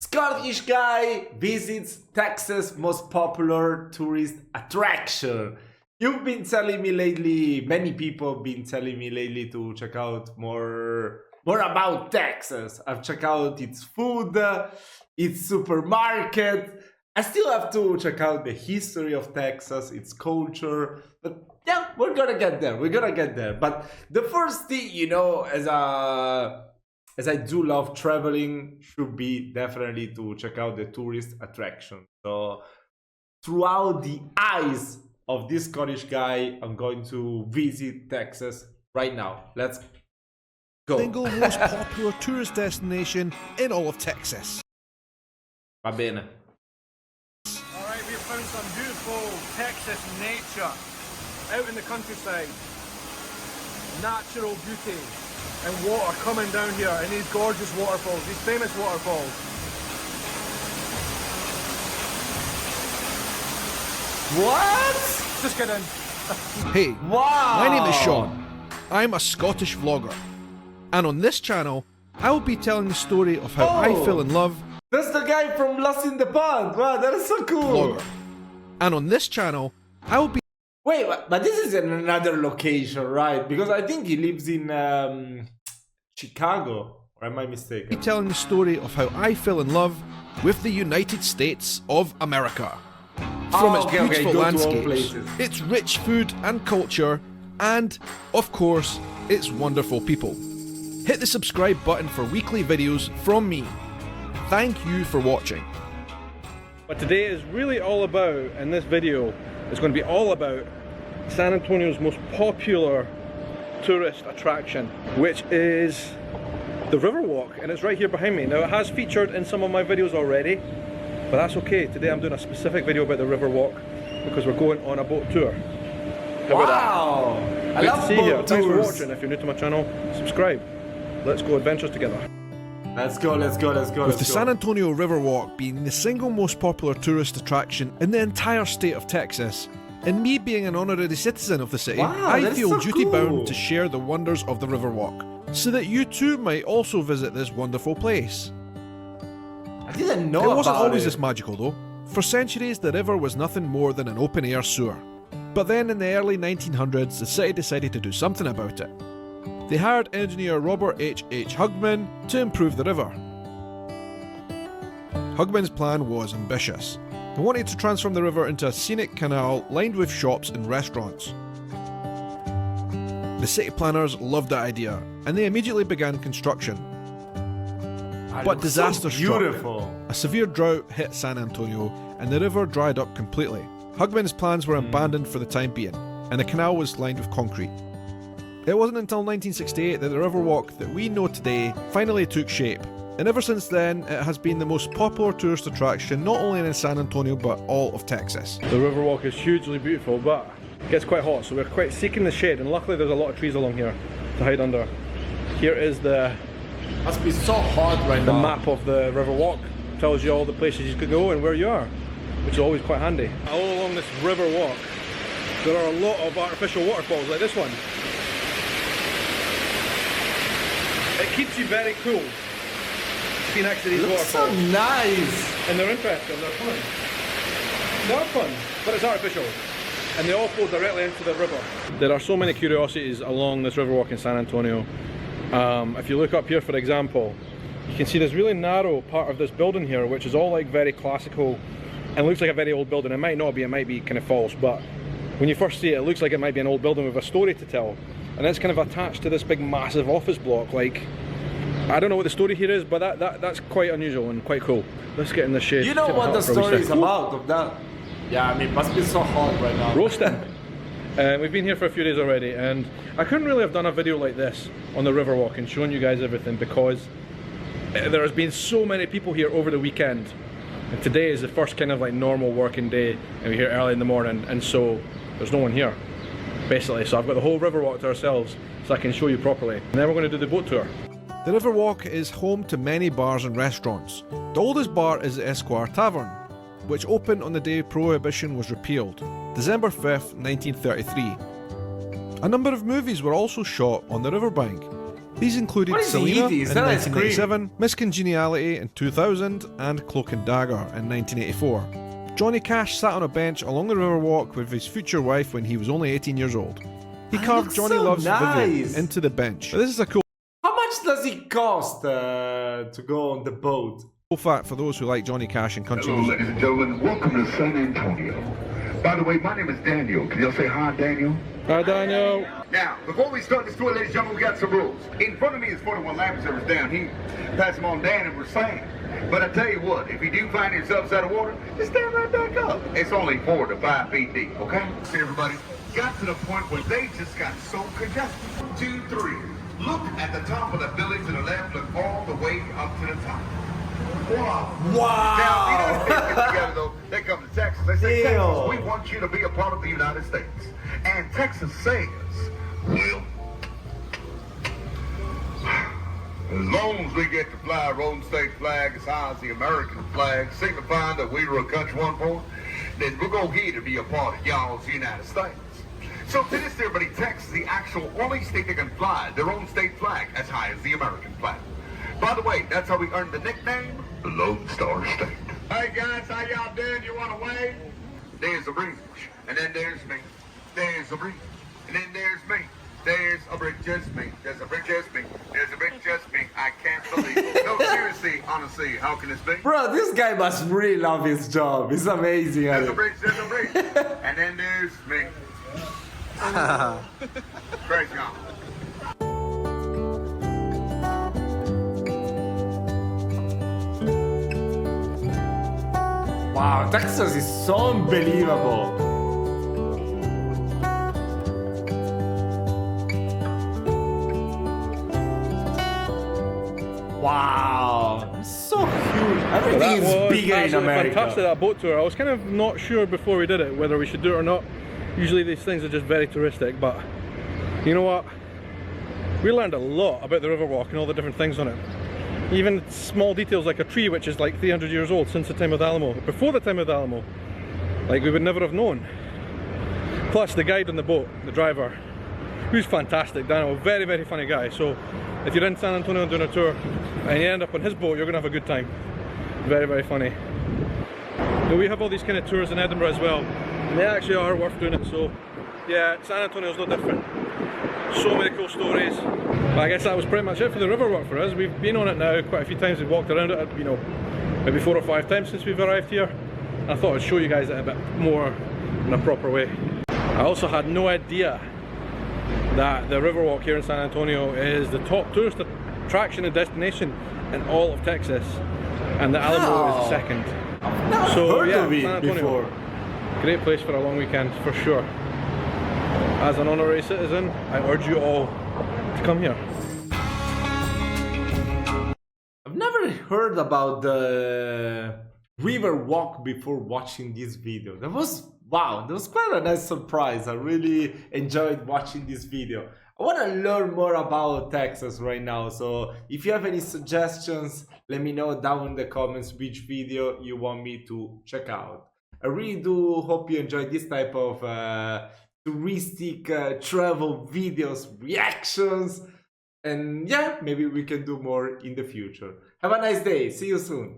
Scottish guy visits Texas' most popular tourist attraction. You've been telling me lately, many people have been telling me lately to check out more about Texas. I've checked out its food, its supermarket. I still have to check out the history of Texas, its culture. But yeah, we're gonna get there. We're gonna get there. But the first thing, as I do love traveling, should be definitely to check out the tourist attraction. So throughout the eyes of this Scottish guy, I'm going to visit Texas right now. Let's go. Single most popular tourist destination in all of Texas. Va bene. Alright, we've found some beautiful Texas nature out in the countryside. Natural beauty and water coming down here in these gorgeous waterfalls, these famous waterfalls. What? Just kidding. Hey, Wow! my name is Sean. I'm a Scottish vlogger. And on this channel, I will be telling the story of how I Oh. fell in love That's the guy from Lost in the Pond. Wow, that is so cool. vlogger. And on this channel, I will be Wait, but this is in another location, right? Because I think he lives in Chicago. Or am I mistaken? telling the story of how I fell in love with the United States of America. From its okay, beautiful go to all landscapes, places. its rich food and culture, and, of course, its wonderful people. Hit the subscribe button for weekly videos from me. Thank you for watching. But today is really all about, and this video is going to be all about San Antonio's most popular tourist attraction, which is the Riverwalk, and it's right here behind me. Now it has featured in some of my videos already, but that's okay. Today I'm doing a specific video about the Riverwalk because we're going on a boat tour. How about that? Wow! I Great love to see you here. boat Thanks for tours. watching. If you're new to my channel, subscribe. Let's go adventures together. Let's go, let's go, let's go, With let's the go. San Antonio Riverwalk being the single most popular tourist attraction in the entire state of Texas, and me being an honorary citizen of the city, Wow, I that's feel so duty cool. bound to share the wonders of the Riverwalk, so that you too might also visit this wonderful place. I didn't know It wasn't about always it. this magical though. For centuries the river was nothing more than an open air sewer. But then in the early 1900s the city decided to do something about it. They hired engineer Robert H. Hugman to improve the river. Hugman's plan was ambitious. He wanted to transform the river into a scenic canal lined with shops and restaurants. The city planners loved the idea, and they immediately began construction. Ah, it But looks disaster so struck. beautiful. A severe drought hit San Antonio, and the river dried up completely. Hugman's plans were abandoned for the time being, and the canal was lined with concrete. It wasn't until 1968 that the Riverwalk that we know today finally took shape, and ever since then it has been the most popular tourist attraction not only in San Antonio but all of Texas. The Riverwalk is hugely beautiful, but it gets quite hot, so we're quite seeking the shade, and luckily there's a lot of trees along here to hide under. Here is the Must be so hot right now. map of the Riverwalk. Tells you all the places you could go and where you are, which is always quite handy. All along this Riverwalk, there are a lot of artificial waterfalls like this one. It keeps you very cool. Be next to these Looks so waterfalls. And nice. they're interesting, they're fun. They're fun, but it's artificial. And they all flow directly into the river. There are so many curiosities along this Riverwalk in San Antonio. If you look up here, for example, you can see this really narrow part of this building here, which is all like very classical and looks like a very old building. It might not be, it might be kind of false, but when you first see it, it looks like it might be an old building with a story to tell. And it's kind of attached to this big massive office block. Like, I don't know what the story here is, but that's quite unusual and quite cool. Let's get in the shade. You know Take what the hat for a wee story is sec. about of that? Yeah, I mean, it must be so hot right now. Roasting. We've been here for a few days already, and I couldn't really have done a video like this on the Riverwalk and showing you guys everything because there has been so many people here over the weekend. And today is the first kind of like normal working day, and we're here early in the morning, and so there's no one here, basically. So I've got the whole Riverwalk to ourselves, so I can show you properly. And then we're going to do the boat tour. The Riverwalk is home to many bars and restaurants. The oldest bar is the Esquire Tavern, which opened on the day Prohibition was repealed, December 5th, 1933. A number of movies were also shot on the riverbank, These included What is he Selena eating? Is in that ice cream? 1997, Miss Congeniality in 2000, and Cloak and Dagger in 1984. Johnny Cash sat on a bench along the Riverwalk with his future wife when he was only 18 years old. He That carved looks Johnny so Loves nice. Vivian into the bench. This is a cool How much does it cost to go on the boat? fact for those who like Johnny Cash and country Hello, music. ladies and gentlemen. Welcome to San Antonio. By the way, my name is Daniel. Can y'all say hi, Daniel? Hi, Daniel. Now, before we start this tour, ladies and gentlemen, we got some rules. In front of me is 41 life service down here. Pass them on down and we're saying. But I tell you what, if you do find yourselves out of water, just stand right back up. It's only 4 to 5 feet deep, okay? See, everybody, got to the point where they just got so congested. 2, 3. Look at the top of the building to the left. Look all the way up to the top. Wow. Now, you know, they get together, though. They come to Texas. They say, Ew. Texas, we want you to be a part of the United States. And Texas says, well, as long as we get to fly our own state flag as high as the American flag, signifying that we were a country one for, then we're going to get to be a part of y'all's United States. So to this everybody, Texas is the actual only state that can fly their own state flag as high as the American flag. By the way, that's how we earned the nickname, the Lone Star State. Hey guys, how y'all doing? You want to wave? There's a bridge, and then there's me. There's a bridge, and then there's me. There's a bridge, just me. There's a bridge, just me. There's a bridge, just me. I can't believe it. No, seriously, honestly, how can this be? Bro, this guy must really love his job. He's amazing at There's a it. bridge, and then there's me. Praise God. Wow, Texas is so unbelievable. Wow, it's so huge. Everything That is was bigger in absolutely America. fantastic, that boat tour. I was kind of not sure before we did it whether we should do it or not. Usually these things are just very touristic, but you know what? We learned a lot about the Riverwalk and all the different things on it. Even small details like a tree which is like 300 years old since the time of the Alamo. Before the time of the Alamo, like we would never have known. Plus the guide on the boat, the driver, who's fantastic, Daniel, very, very funny guy. So if you're in San Antonio doing a tour and you end up on his boat, you're gonna have a good time. Very, very funny. Now, we have all these kind of tours in Edinburgh as well, and they actually are worth doing it. So yeah, San Antonio's no different. So many cool stories. But I guess that was pretty much it for the Riverwalk for us. We've been on it now quite a few times. We've walked around it, you know, maybe 4 or 5 times since we've arrived here. And I thought I'd show you guys it a bit more in a proper way. I also had no idea that the Riverwalk here in San Antonio is the top tourist attraction and destination in all of Texas, and the Alamo is the second. Never So heard yeah, of it San Antonio, before. great place for a long weekend for sure. As an honorary citizen, I urge you all to come here. I've never heard about the river walk before watching this video. That was wow, that was quite a nice surprise. I really enjoyed watching this video. I want to learn more about Texas right now, so if you have any suggestions, let me know down in the comments which video you want me to check out. I really do hope you enjoyed this type of touristic travel videos, reactions, and yeah, maybe we can do more in the future. Have a nice day. See you soon.